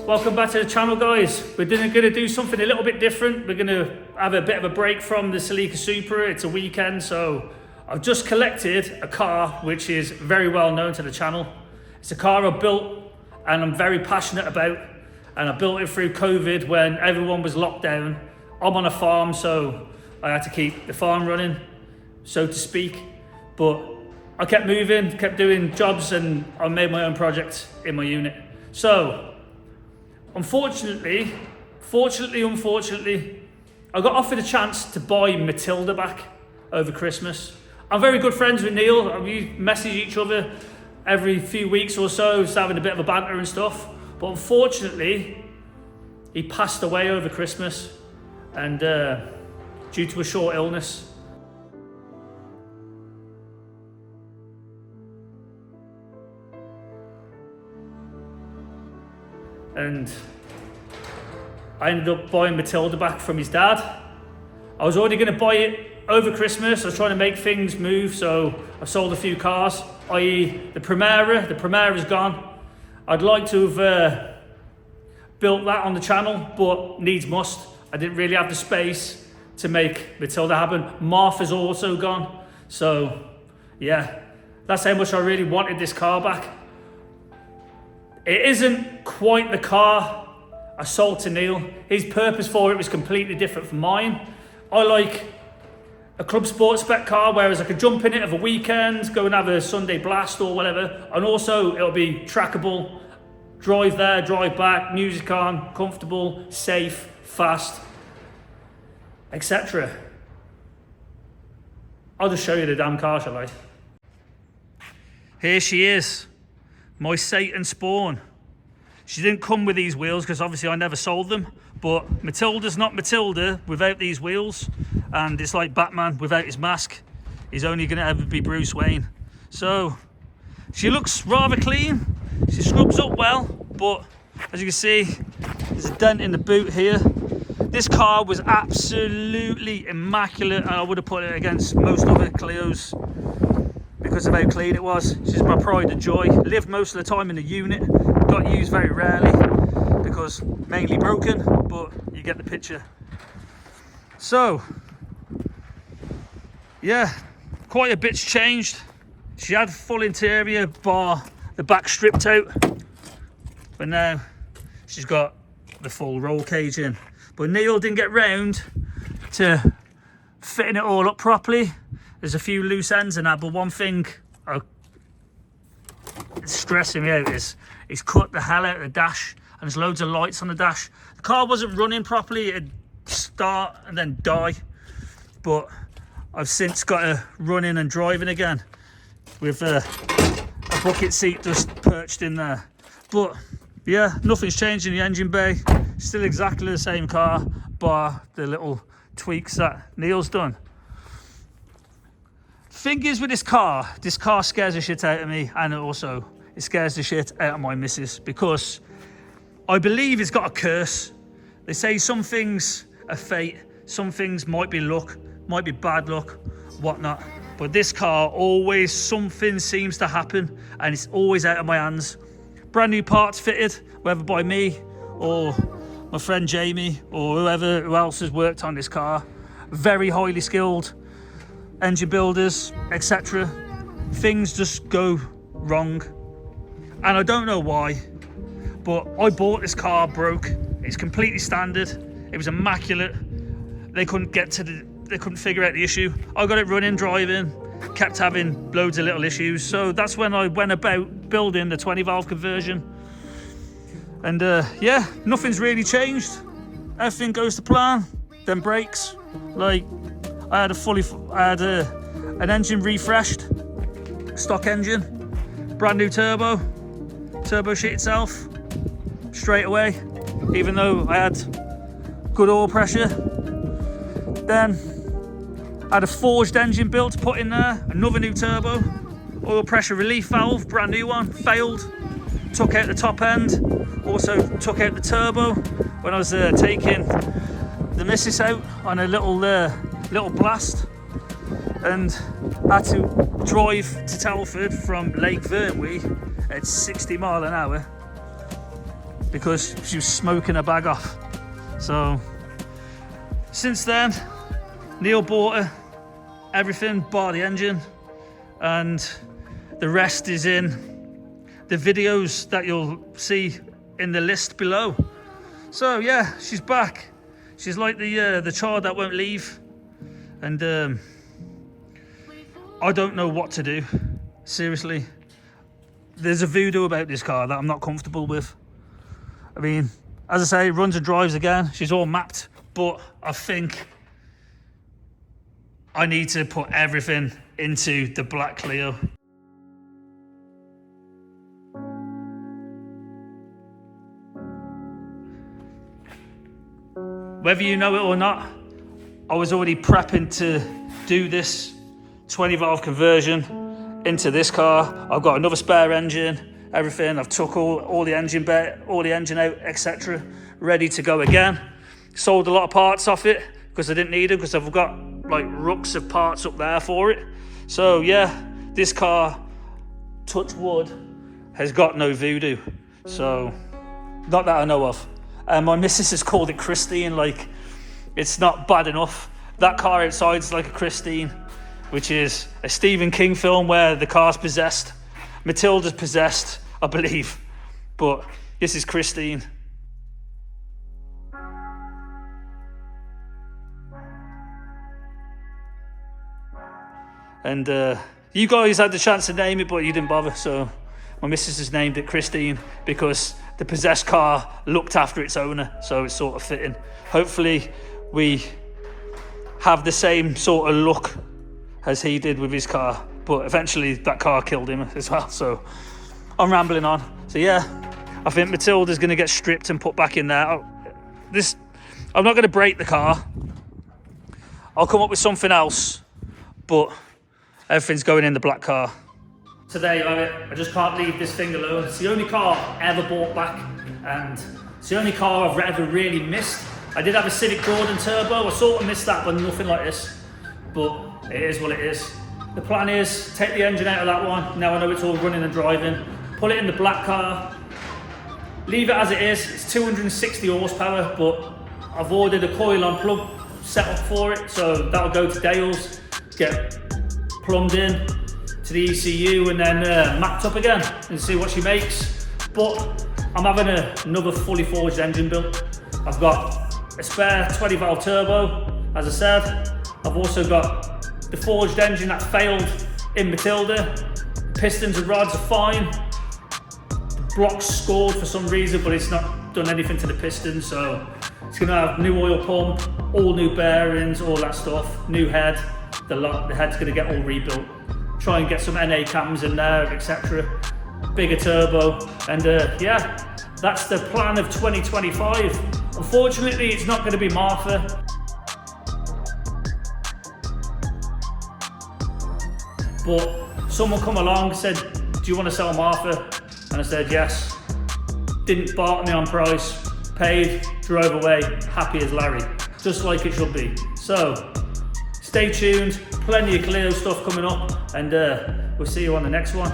Welcome back to the channel, guys. We're going to do something a little bit different. We're going to have a bit of a break from the Celica Supra. It's a weekend, so I've just collected a car which is very well known to the channel. It's a car I built and I'm very passionate about, and I built it through COVID when everyone was locked down. I'm on a farm, so I had to keep the farm running, so to speak, but I kept moving, kept doing jobs, and I made my own projects in my unit. So unfortunately, I got offered a chance to buy Matilda back over Christmas. I'm very good friends with Neil. We message each other every few weeks or so, just having a bit of a banter and stuff. But unfortunately, he passed away over Christmas, and due to a short illness. And I ended up buying Matilda back from his dad. I was already going to buy it over Christmas. I was trying to make things move, so I sold a few cars, i.e. the Primera. The Primera's gone. I'd like to have built that on the channel, but needs must. I didn't really have the space to make Matilda happen. Martha's also gone. So yeah, that's how much I really wanted this car back. It isn't quite the car I sold to Neil. His purpose for it was completely different from mine. I like a club sport spec car, whereas I could jump in it of a weekend, go and have a Sunday blast or whatever. And also it'll be trackable, drive there, drive back, music on, comfortable, safe, fast, etc. I'll just show you the damn car, shall I? Here she is. My Satan spawn. She didn't come with these wheels because obviously I never sold them, but Matilda's not Matilda without these wheels, and it's like Batman without his mask. He's only going to ever be Bruce Wayne. So she looks rather clean. She scrubs up well, but as you can see, there's a dent in the boot here. This car was absolutely immaculate, and I would have put it against most other Clios because of how clean it was. She's my pride and joy. Lived most of the time in the unit, got used very rarely because mainly broken, but you get the picture. So yeah, quite a bit's changed. She had full interior bar the back stripped out, but now she's got the full roll cage in. But Neil didn't get round to fitting it all up properly. There's a few loose ends in that, but one thing it's stressing me out is he's cut the hell out of the dash, and there's loads of lights on the dash. The car wasn't running properly, it'd start and then die, but I've since got it running and driving again with a bucket seat just perched in there. But yeah, nothing's changed in the engine bay, still exactly the same car, bar the little tweaks that Neil's done. Thing is with this car scares the shit out of me, and also it scares the shit out of my missus, because I believe it's got a curse. They say some things are fate, some things might be luck, might be bad luck, whatnot, but this car always something seems to happen, and it's always out of my hands. Brand new parts fitted, whether by me or my friend Jamie or who else has worked on this car, very highly skilled engine builders, etc. Things just go wrong, and I don't know why, but I bought this car broke. It's completely standard, it was immaculate. They couldn't figure out the issue. I got it running, driving, kept having loads of little issues, so that's when I went about building the 20 valve conversion. And yeah, nothing's really changed. Everything goes to plan. Then brakes, like I had an engine refreshed, stock engine, brand new turbo sheet itself, straight away, even though I had good oil pressure. Then I had a forged engine built to put in there, another new turbo, oil pressure relief valve, brand new one, failed, took out the top end, also took out the turbo when I was taking the missus out on a little blast, and had to drive to Telford from Lake Vyrnwy at 60 mile an hour because she was smoking her bag off. So since then, Neil bought her everything bar the engine, and the rest is in the videos that you'll see in the list below. So yeah, she's back. She's like the child that won't leave, and I don't know what to do. Seriously, there's a voodoo about this car that I'm not comfortable with. I mean, as I say, runs and drives again. She's all mapped, but I think I need to put everything into the black Clio. Whether you know it or not, I was already prepping to do this 20 valve conversion into this car. I've got another spare engine, everything. I've took all the engine out, etc. Ready to go again. Sold a lot of parts off it because I didn't need it, because I've got like rucks of parts up there for it. So yeah, this car, touch wood, has got no voodoo. So, not that I know of. My missus has called it Christine. Like, it's not bad enough. That car outside is like a Christine, which is a Stephen King film where the car's possessed. Matilda's possessed, I believe, but this is Christine. And you guys had the chance to name it, but you didn't bother, so my missus has named it Christine because the possessed car looked after its owner, so it's sort of fitting. Hopefully we have the same sort of look as he did with his car, but eventually that car killed him as well. So I'm rambling on. So yeah, I think Matilda's going to get stripped and put back in there. I'm not going to break the car. I'll come up with something else, but everything's going in the black car. Today, I just can't leave this thing alone. It's the only car I ever bought back, and it's the only car I've ever really missed. I did have a Civic Gordon Turbo. I sort of missed that, but nothing like this. But it is what it is. The plan is take the engine out of that one. Now I know it's all running and driving. Put it in the black car. Leave it as it is. It's 260 horsepower, but I've ordered a coil-on plug set up for it, so that'll go to Dale's, get plumbed in to the ECU, and then mapped up again and see what she makes. But I'm having another fully forged engine built. I've got a spare 20 valve turbo, as I said. I've also got the forged engine that failed in Matilda. Pistons and rods are fine. The block's scored for some reason, but it's not done anything to the piston, so it's gonna have new oil pump, all new bearings, all that stuff, new head. The head's gonna get all rebuilt. Try and get some NA cams in there, etc. Bigger turbo, and yeah, that's the plan of 2025. Unfortunately, it's not going to be Martha. But someone come along and said, do you want to sell Martha? And I said yes. Didn't barter me on price, paid, drove away, happy as Larry, just like it should be. So stay tuned, plenty of Clio stuff coming up, and we'll see you on the next one.